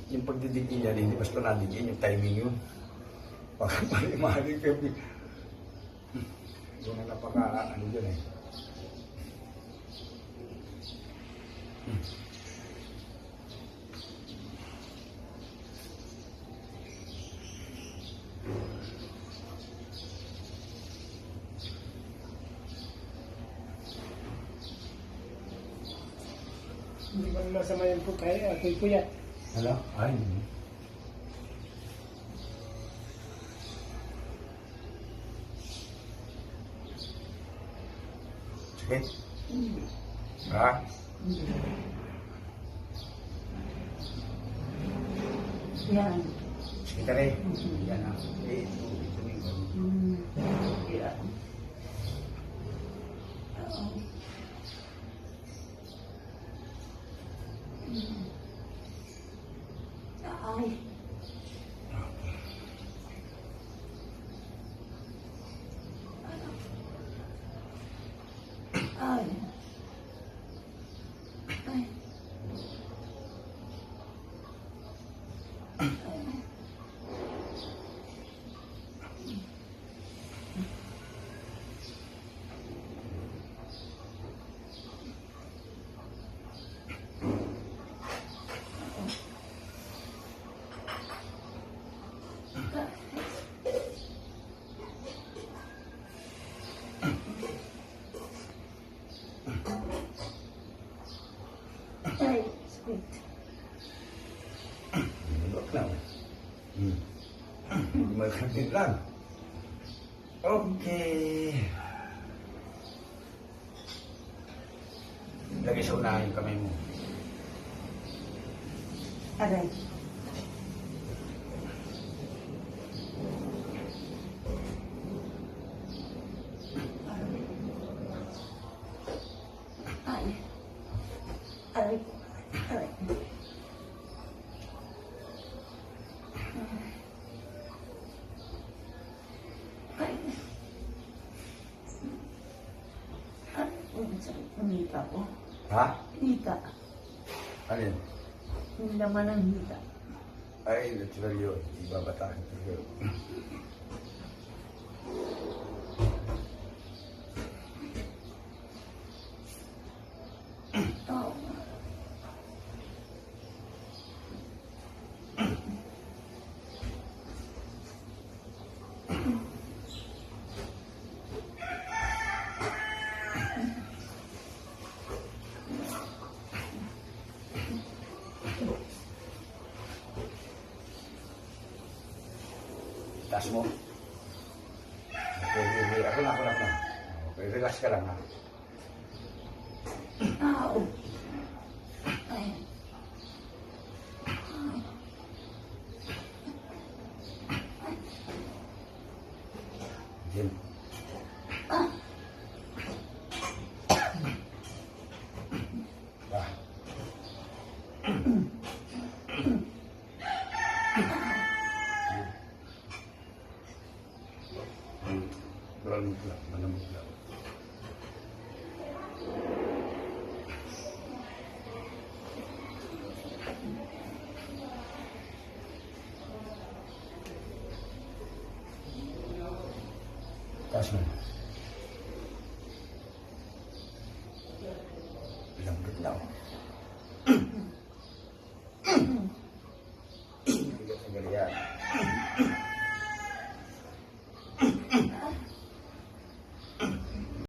yung pagdidigin niya, hindi basta nadigin, yung timing yun. Baka mali-mali kayo. Doon na napaka, ano dyan eh. Hindi ba masama yan po kaya? Ako'y puyat. Hala? Ay, sakit? Ha? Yan. Sakit ka rin? Yan na. Eh, tubig. Yan. Oo. Ay. Ay. Ay. Ay, sweet. Nilok lang. Magkakit lang. Okay. Lagi sa unahan yung kamay mo. Aray. Ay. Aray. Aray. Ay. Ay. Umita ko. Ha? Hita. Alin? Yung laman ng hita. Ay, natural yun. Ibabatahin ko yun. Oh. Taas mo. Okay, ako na. Okay, relax ka lang ha. Ow. Ay. Jim. Ah. Ba. Malamig lang. Taas mo. Lambot lang. Bigat sa galian.